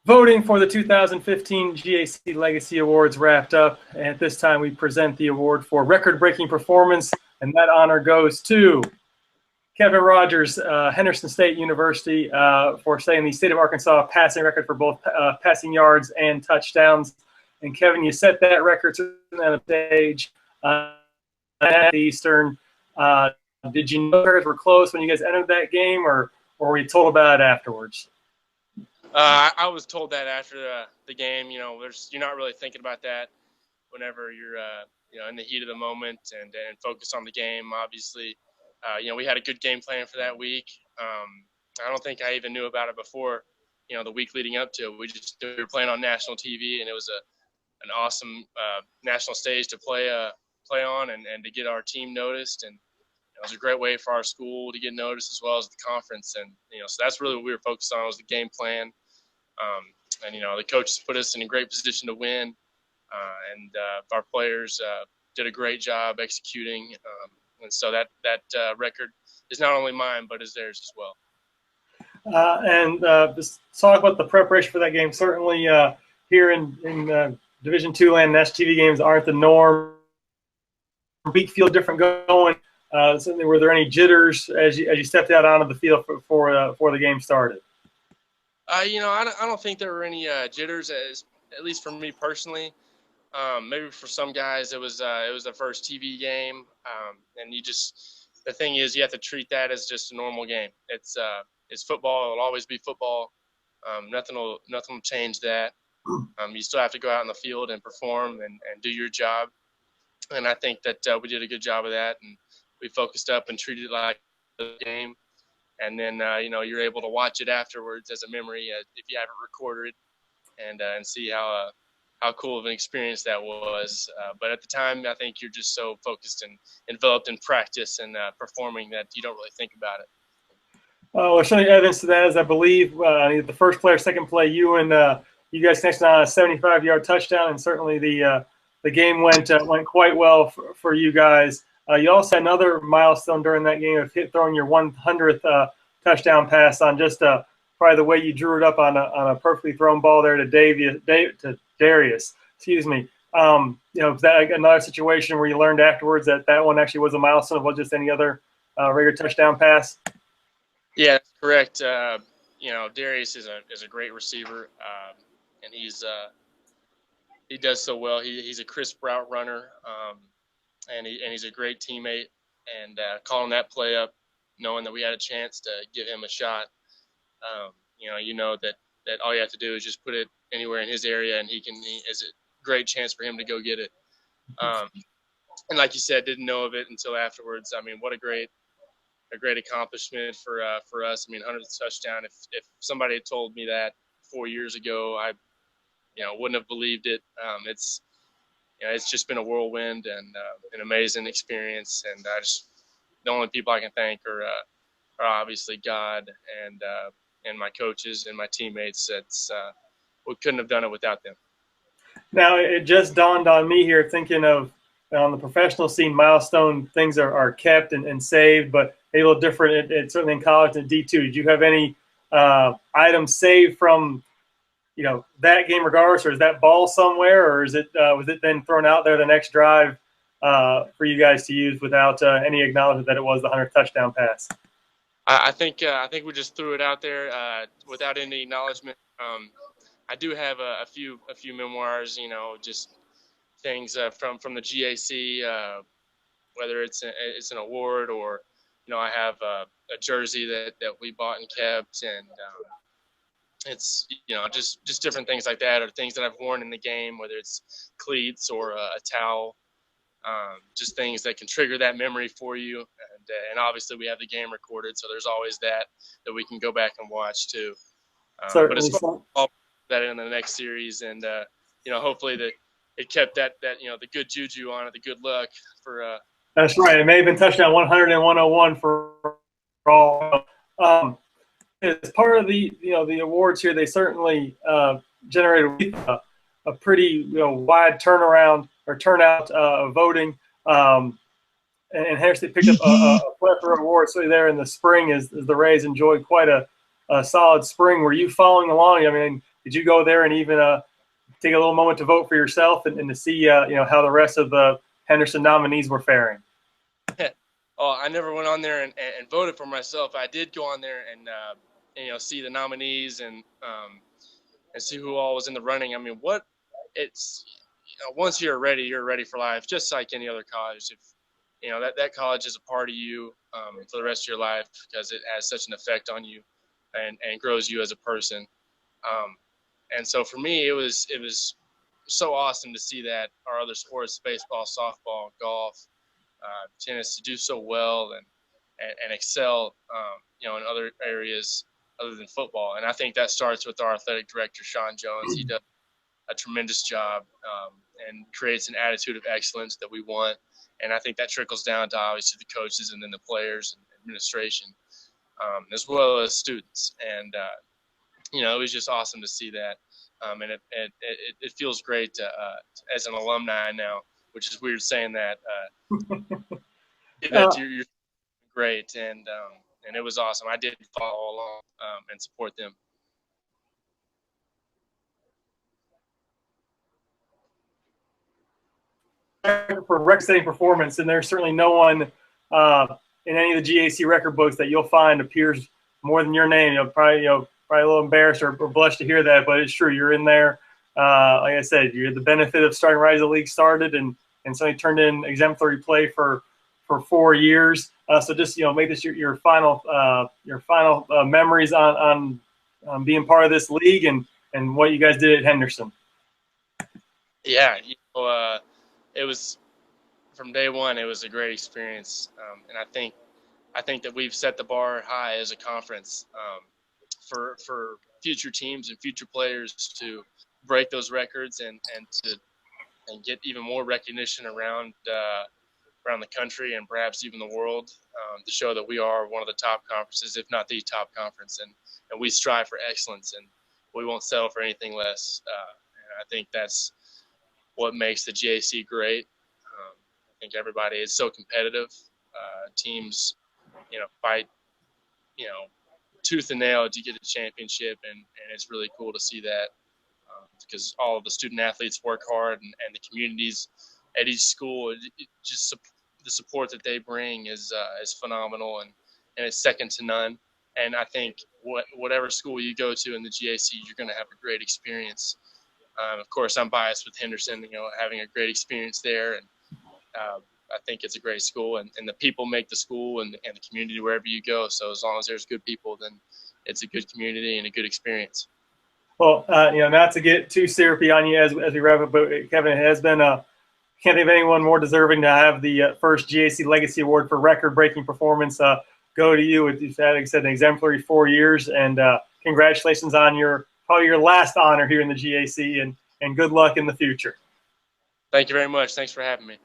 Voting for the 2015 GAC Legacy Awards wrapped up, and at this time we present the award for record-breaking performance, and that honor goes to Kevin Rodgers, Henderson State University, for setting the state of Arkansas passing record for both passing yards and touchdowns. And Kevin, you set that record on the stage at the Eastern. Did you know you guys were close when you guys entered that game, or were you told about it afterwards? I was told that after the game. You know, you're not really thinking about that whenever you're in the heat of the moment and focus on the game. Obviously, we had a good game plan for that week. I don't think I even knew about it before, the week leading up to it. We were playing on national TV, and it was an awesome national stage to play on and to get our team noticed. And it was a great way for our school to get noticed as well as the conference. And, so that's really what we were focused on, was the game plan. And the coaches put us in a great position to win. And our players did a great job executing. And so that record is not only mine, but is theirs as well. Just talk about the preparation for that game. Certainly here in Division II land, national TV games aren't the norm. Beat field different going. Certainly, were there any jitters as you stepped out onto the field before the game started? I don't think there were any jitters, at least for me personally. Maybe for some guys it was the first TV game, and the thing is, you have to treat that as just a normal game. It's football. It'll always be football. Nothing will change that. You still have to go out in the field and perform and do your job. And I think that we did a good job of that, and we focused up and treated it like a game. And then you're able to watch it afterwards as a memory if you haven't recorded it, and see how cool of an experience that was. But at the time, I think you're just so focused and enveloped in practice and performing that you don't really think about it. Well, showing evidence to that is, I believe, the first play or second play, you guys connected on a 75-yard touchdown, and certainly the game went quite well for you guys. You also had another milestone during that game of throwing your 100th touchdown pass on just probably the way you drew it up on a perfectly thrown ball there to Darius. Excuse me. Was that another situation where you learned afterwards that one actually was a milestone, it wasn't just any other regular touchdown pass? Yeah, that's correct. Darius is a great receiver, and he does so well. He's a crisp route runner, and he's a great teammate. And calling that play up, knowing that we had a chance to give him a shot, that all you have to do is just put it anywhere in his area, and it's a great chance for him to go get it. And like you said, didn't know of it until afterwards. I mean, what a great accomplishment for us. I mean, 100th touchdown. If somebody had told me that 4 years ago, I wouldn't have believed it. It's just been a whirlwind and an amazing experience. And the only people I can thank are obviously God and my coaches and my teammates. We couldn't have done it without them. Now, it just dawned on me here, thinking of on the professional scene, milestone things are kept and saved, but a little different. It's certainly in college and D2. Did you have any items saved from that game regardless, or is that ball somewhere, or is it was it then thrown out there the next drive for you guys to use without any acknowledgement that it was the 100th touchdown pass? I think we just threw it out there without any acknowledgement. I do have a few memoirs, just things from the GAC, whether it's an award or I have a jersey that we bought and kept, and it's just different things like that, or things that I've worn in the game, whether it's cleats or a towel, just things that can trigger that memory for you. And obviously we have the game recorded, so there's always that we can go back and watch too. But as far as that in the next series, and hopefully that it kept that the good juju on it, the good luck for. That's right. It may have been touchdown 100 and 101 for all. As part of the the awards here, they certainly generated a pretty wide turnaround or turnout of voting. And Henderson picked up a plethora of awards. So there in the spring, as the Rays enjoyed quite a solid spring. Were you following along? I mean, did you go there and even take a little moment to vote for yourself and to see how the rest of the Henderson nominees were faring? Oh, I never went on there and voted for myself. I did go on there and see the nominees and see who all was in the running. I mean, once you're ready for life, just like any other college. If that college is a part of you for the rest of your life, because it has such an effect on you and grows you as a person. And so for me, it was so awesome to see that our other sports, baseball, softball, golf, tennis, to do so well and excel, in other areas other than football. And I think that starts with our athletic director, Sean Jones. He does a tremendous job and creates an attitude of excellence that we want. And I think that trickles down to obviously the coaches and then the players and administration, as well as students. And, it was just awesome to see that. And it feels great to, as an alumni now, which is weird saying that, that you're great. And it was awesome. I did follow along and support them. For record-setting performance, and there's certainly no one in any of the GAC record books that you'll find appears more than your name. Probably a little embarrassed or blushed to hear that, but it's true. You're in there. Like I said, you had the benefit of starting right as the league started, and suddenly turned in exemplary play for 4 years. So just make this your final memories on being part of this league and what you guys did at Henderson. Yeah, it was from day one. It was a great experience, and I think that we've set the bar high as a conference for future teams and future players to break those records and get even more recognition around the country and perhaps even the world, to show that we are one of the top conferences, if not the top conference, and we strive for excellence and we won't settle for anything less. And I think that's what makes the GAC great. I think everybody is so competitive. Teams, fight, tooth and nail to get a championship, and it's really cool to see that, because all of the student athletes work hard, and the communities at each school, just the support that they bring is phenomenal, and it's second to none. And I think whatever school you go to in the GAC, you're going to have a great experience. Of course, I'm biased with Henderson, having a great experience there. And I think it's a great school, and the people make the school and the community wherever you go. So as long as there's good people, then it's a good community and a good experience. Well, not to get too syrupy on you as we wrap up, but Kevin, it has been can't think of anyone more deserving to have the first GAC leGACy Award for record-breaking performance go to you. You've had, like I said, an exemplary 4 years, and congratulations on probably your last honor here in the GAC, and good luck in the future. Thank you very much. Thanks for having me.